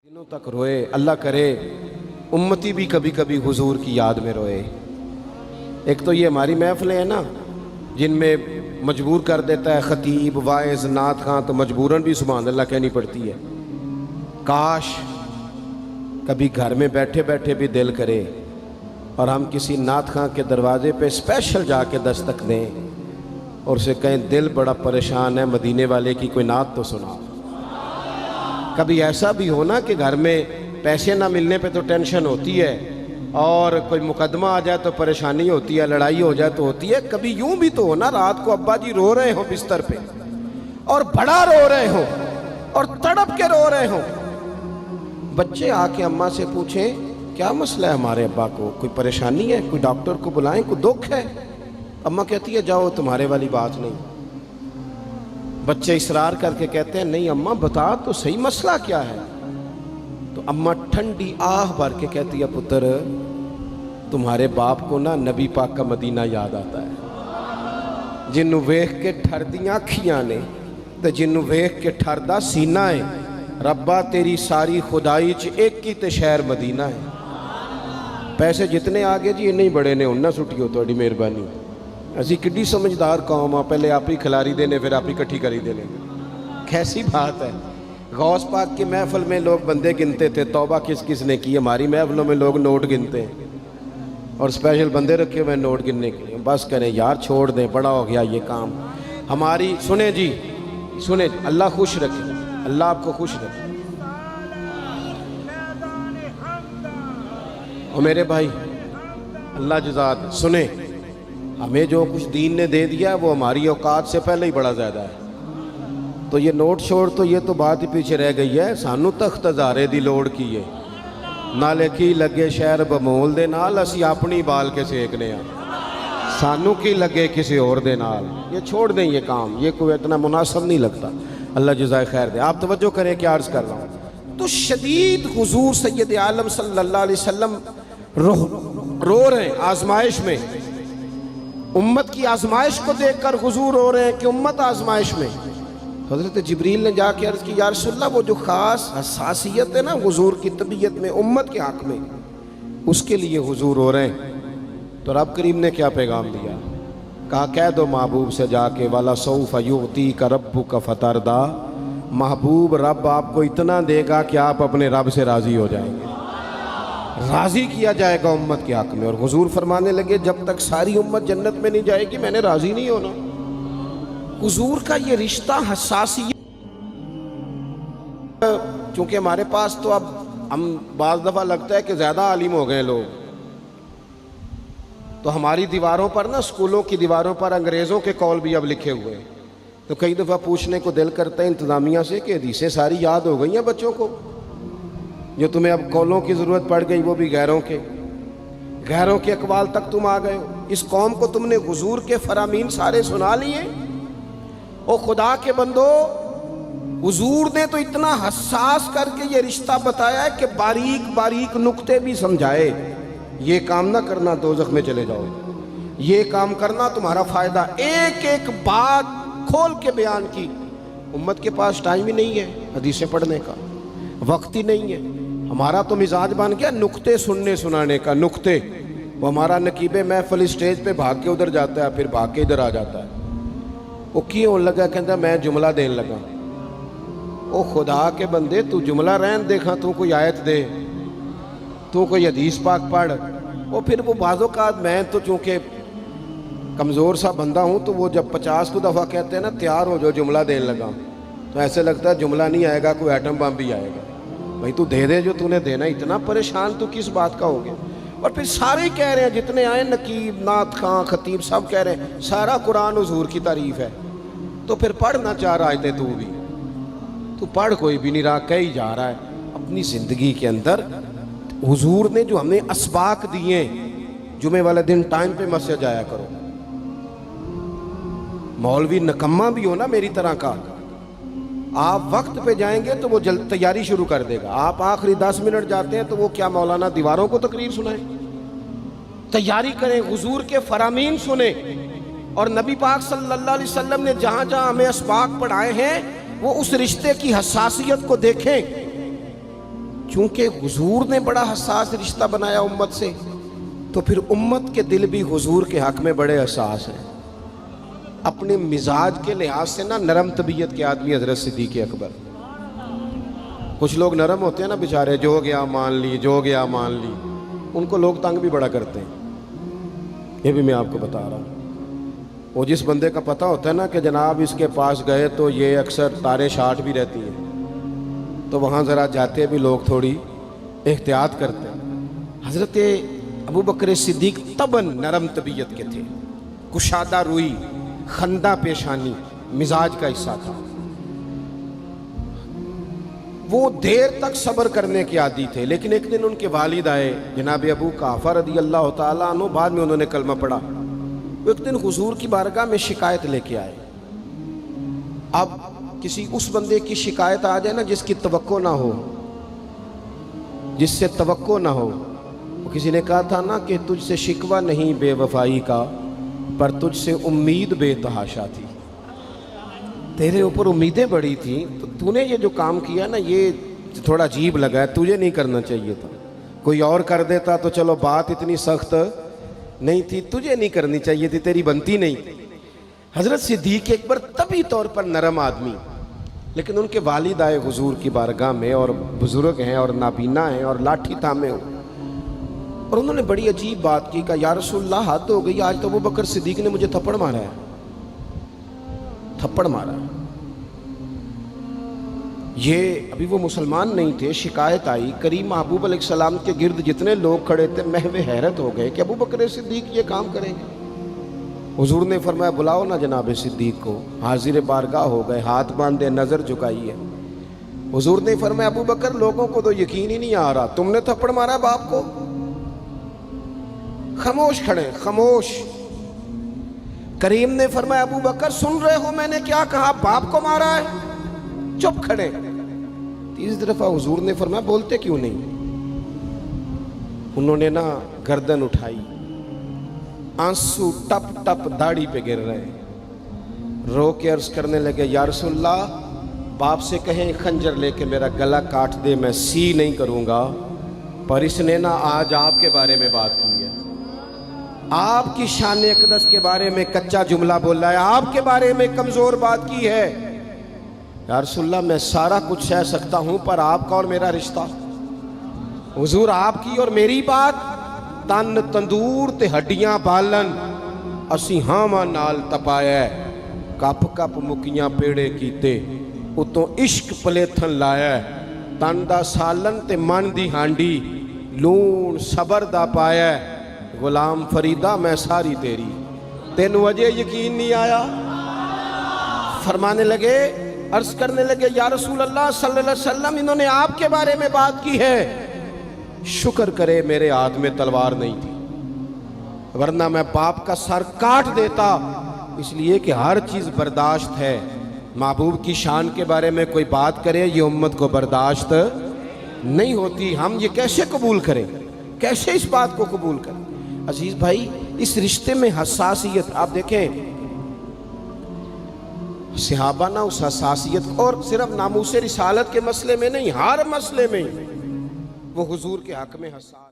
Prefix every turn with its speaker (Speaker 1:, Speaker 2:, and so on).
Speaker 1: दिनों तक रोए। अल्लाह करे उम्मती भी कभी कभी हुजूर की याद में रोए। एक तो ये हमारी महफिलें हैं ना जिनमें मजबूर कर देता है ख़तीब वाइज नात खां, तो मजबूरन भी सुभान अल्लाह कहनी पड़ती है। काश कभी घर में बैठे बैठे भी दिल करे और हम किसी नात खां के दरवाजे पे स्पेशल जाके दस्तक दें और उसे कहें दिल बड़ा परेशान है, मदीने वाले की कोई नात तो सुना। कभी ऐसा भी हो ना कि घर में पैसे ना मिलने पे तो टेंशन होती है और कोई मुकदमा आ जाए तो परेशानी होती है, लड़ाई हो जाए तो होती है। कभी यूं भी तो हो ना रात को अब्बा जी रो रहे हो बिस्तर पे और बड़ा रो रहे हो और तड़प के रो रहे हो, बच्चे आके अम्मा से पूछें क्या मसला है हमारे अब्बा को, कोई परेशानी है, कोई डॉक्टर को बुलाएं, कोई दुख है। अम्मा कहती है जाओ तुम्हारे वाली बात नहीं। बच्चे इसरार करके कहते हैं नहीं अम्मा बता तो सही मसला क्या है। तो अम्मा ठंडी आह भर के कहती है पुत्र तुम्हारे बाप को ना नबी पाक का मदीना याद आता है, जिन्नू वेख के ठरदियां अखियां ने ते जिन्नू वेख के ठरदा सीना है। रब्बा तेरी सारी खुदाई च एक ही ते शहर मदीना है। पैसे जितने आगे जी इन्ने ही बड़े ने उन्ना सुटियो थोड़ी मेहरबानी। असी किड्डी समझदार कौम आ, पहले आप ही खिलारी देने फिर आप ही इकट्ठी करी देने। कैसी बात है। गौस पाक की महफिल में लोग बंदे गिनते थे, तौबा किस किस ने की। हमारी महफिलों में लोग नोट गिनते हैं और स्पेशल बंदे रखे हुए नोट गिनने के लिए। बस करें यार छोड़ दें, बड़ा हो गया ये काम हमारी। सुने जी सुने, अल्लाह खुश रखे, अल्लाह आपको खुश रखे। और मेरे भाई अल्लाह जज़ात सुने, हमें जो कुछ दीन ने दे दिया है वो हमारी औकात से पहले ही बड़ा ज़्यादा है। तो ये नोट छोड़ तो ये तो बात ही पीछे रह गई है। सानू तख्त हज़ारे दी लोड़ की है, नाले की लगे शहर बमोल दे नाल असी अपनी बाल के सेकने आ, सानू की लगे किसी और दे नाल। ये छोड़ दें ये काम, ये कोई इतना मुनासिब नहीं लगता। अल्लाह जज़ाए खैर दे। आप तवज्जो करें क्या अर्ज़ कर रहा हूँ। तो शदीद हुजूर सैयद आलम सल्लल्लाहु अलैहि वसल्लम रो रहे हैं आजमाइश में। उम्मत की आजमाइश को देखकर हुजूर रो रहे हैं कि उम्मत आजमाइश में। हज़रत जिब्रील ने जाके अर्ज़ की या रसूलल्लाह वो जो ख़ास हसासियत है ना हुजूर की तबीयत में उम्मत के हक़ में, उसके लिए हुजूर रो रहे हैं। तो रब करीम ने क्या पैगाम दिया, कहा कह दो महबूब से जाके वाला सौफ युती का रब्बु का फतरदा, महबूब रब आपको इतना देगा कि आप अपने रब से राज़ी हो जाएंगे। राज़ी किया जाएगा उम्मत के हक़ में। और हुजूर फरमाने लगे जब तक सारी उम्मत जन्नत में नहीं जाएगी मैंने राज़ी नहीं होना। हुजूर का ये रिश्ता हसासियत, चूँकि हमारे पास तो अब हम बाज़ दफ़ा लगता है कि ज़्यादा आलिम हो गए लोग, तो हमारी दीवारों पर ना स्कूलों की दीवारों पर अंग्रेज़ों के कौल भी अब लिखे हुए हैं। तो कई दफ़ा पूछने को दिल करता है इंतज़ामिया से कि हदीसें सारी याद हो गई हैं बच्चों को, जो तुम्हें अब कौलों की ज़रूरत पड़ गई वो भी गैरों के अकवाल तक तुम आ गए हो। इस कौम को तुमने हुजूर के फरामीन सारे सुना लिए। ओ खुदा के बंदो, हुजूर ने तो इतना हसास करके ये रिश्ता बताया है कि बारीक बारीक नुक्ते भी समझाए। ये काम ना करना दोज़ख में चले जाओगे, ये काम करना तुम्हारा फ़ायदा। एक एक बात खोल के बयान की। उम्मत के पास टाइम ही नहीं है हदीसें पढ़ने का, वक्त ही नहीं है। हमारा तो मिजाज बन गया नुक्ते सुनने सुनाने का। नुक्ते वो हमारा नकीबे महफिल स्टेज पे भाग के उधर जाता है, फिर भाग के इधर आ जाता है। वो क्यों लगा, कहता मैं जुमला देने लगा। ओ खुदा के बंदे तू जुमला रहन देखा, तू कोई आयत दे, तू कोई हदीस पाक पढ़। वो फिर वो बाज़ों का मैं तो चूँकि कमज़ोर सा बंदा हूँ, तो वो जब 50 को दफ़ा कहते हैं ना तैयार हो जो जुमला देने लगा, तो ऐसे लगता है जुमला नहीं आएगा कोई एटम बम भी आएगा। भाई तू दे दे जो तूने देना, इतना परेशान तू किस बात का हो गया। और फिर सारे कह रहे हैं जितने आए, नकीब नात खां खतीब सब कह रहे हैं सारा कुरान हुजूर की तारीफ़ है। तो फिर पढ़ना चाह रहा है तू भी, तू पढ़, कोई भी नहीं रहा, कह ही जा रहा है। अपनी ज़िंदगी के अंदर हुजूर ने जो हमें असबाक दिए, जुमे वाले दिन टाइम पे मस्जिद जाया करो। मौलवी नकम्मा भी हो ना मेरी तरह का, आप वक्त पे जाएंगे तो वो जल्द तैयारी शुरू कर देगा। आप आखिरी 10 मिनट जाते हैं तो वो क्या मौलाना दीवारों को तकरीर सुनाए। तैयारी करें, हुजूर के फरामीन सुने। और नबी पाक सल्लल्लाहु अलैहि वसल्लम ने जहाँ जहाँ हमें असबाक पढ़ाए हैं वो उस रिश्ते की हसासियत को देखें। چونکہ حضور نے بڑا حساس رشتہ بنایا امت سے، تو پھر امت کے دل بھی حضور کے حق میں بڑے حساس ہیں۔ اپنے مزاج کے لحاظ سے نا نرم طبیعت کے آدمی حضرت صدیق اکبر۔ کچھ لوگ نرم ہوتے ہیں نا بیچارے، جو گیا مان لی، جو گیا مان لی، ان کو لوگ تنگ بھی بڑا کرتے ہیں۔ یہ بھی میں آپ کو بتا رہا ہوں۔ وہ جس بندے کا پتہ ہوتا ہے نا کہ جناب اس کے پاس گئے تو یہ اکثر تارے شاٹ بھی رہتی ہیں، تو وہاں ذرا جاتے بھی لوگ تھوڑی احتیاط کرتے ہیں۔ حضرت ابو بکر صدیق طبعاً نرم طبیعت کے تھے، کشادہ روئی، خندہ پیشانی مزاج کا حصہ تھا۔ وہ دیر تک صبر کرنے کے عادی تھے، لیکن ایک دن ان کے والد آئے جناب ابو قحافہ رضی اللہ تعالیٰ عنہ، بعد میں انہوں نے کلمہ پڑھا۔ وہ ایک دن حضور کی بارگاہ میں شکایت لے کے آئے۔ اب کسی اس بندے کی شکایت آ جائے نا جس کی توقع نہ ہو، جس سے توقع نہ ہو، کسی نے کہا تھا نا کہ تجھ سے شکوہ نہیں بے وفائی کا، پر تجھ سے امید بے تحاشا تھی۔ تیرے اوپر امیدیں بڑی تھیں، تو نے یہ جو کام کیا نا یہ تھوڑا عجیب لگا ہے، تجھے نہیں کرنا چاہیے تھا۔ کوئی اور کر دیتا تو چلو بات اتنی سخت نہیں تھی، تجھے نہیں کرنی چاہیے تھی، تیری بنتی نہیں تھی۔ حضرت صدیق اکبر طبی طور پر نرم آدمی، لیکن ان کے والد آئے حضور کی بارگاہ میں، اور بزرگ ہیں اور نابینا ہیں اور لاٹھی تھامے ہو، اور انہوں نے بڑی عجیب بات کی، کہا یا رسول اللہ حد ہو گئی، آج تو ابو بکر صدیق نے مجھے تھپڑ مارا ہے، تھپڑ مارا ہے۔ یہ ابھی وہ مسلمان نہیں تھے، شکایت آئی، کریم محبوب علیہ السلام کے گرد جتنے لوگ کھڑے تھے محو حیرت ہو گئے کہ ابو بکر صدیق یہ کام کریں گے۔ حضور نے فرمایا بلاؤ نا جناب صدیق کو، حاضر بارگاہ ہو گئے، ہاتھ باندھے، نظر جھکائی ہے۔ حضور نے فرمایا ابو بکر لوگوں کو تو یقین ہی نہیں آ رہا، تم نے تھپڑ مارا باپ کو؟ خاموش کھڑے، خاموش۔ کریم نے فرمایا ابو بکر سن رہے ہو میں نے کیا کہا، باپ کو مارا ہے؟ چپ کھڑے۔ تیسری دفعہ حضور نے فرمایا بولتے کیوں نہیں؟ انہوں نے نا گردن اٹھائی، آنسو ٹپ ٹپ داڑھی پہ گر رہے، رو کے عرض کرنے لگے یا رسول اللہ باپ سے کہیں خنجر لے کے میرا گلا کاٹ دے، میں سی نہیں کروں گا، پر اس نے نا آج آپ کے بارے میں بات کی ہے، آپ کی شان اقدس کے بارے میں کچا جملہ بولا ہے، آپ کے بارے میں کمزور بات کی ہے۔ یا رسول اللہ میں سارا کچھ سہ سکتا ہوں، پر آپ کا اور میرا رشتہ، حضور آپ کی اور میری بات، تن تندور تے ہڈیاں بالن، اسی ہاواں نال تپایا، کپ کپ مکیاں پیڑے کیتے، اتوں عشق پلیتھن لایا، تن دا سالن تے من دی ہانڈی، لون صبر دا پایا، غلام فریدہ میں ساری تیری، تینوں وجہ یقین نہیں آیا؟ فرمانے لگے، عرض کرنے لگے یا رسول اللہ صلی اللہ علیہ وسلم انہوں نے آپ کے بارے میں بات کی ہے، شکر کرے میرے ہاتھ میں تلوار نہیں تھی، ورنہ میں باپ کا سر کاٹ دیتا، اس لیے کہ ہر چیز برداشت ہے، محبوب کی شان کے بارے میں کوئی بات کرے یہ امت کو برداشت نہیں ہوتی، ہم یہ کیسے قبول کریں، کیسے اس بات کو قبول کریں؟ عزیز بھائی اس رشتے میں حساسیت، آپ دیکھیں صحابہ نا اس حساسیت، اور صرف ناموس رسالت کے مسئلے میں نہیں، ہر مسئلے میں وہ حضور کے حق میں حساس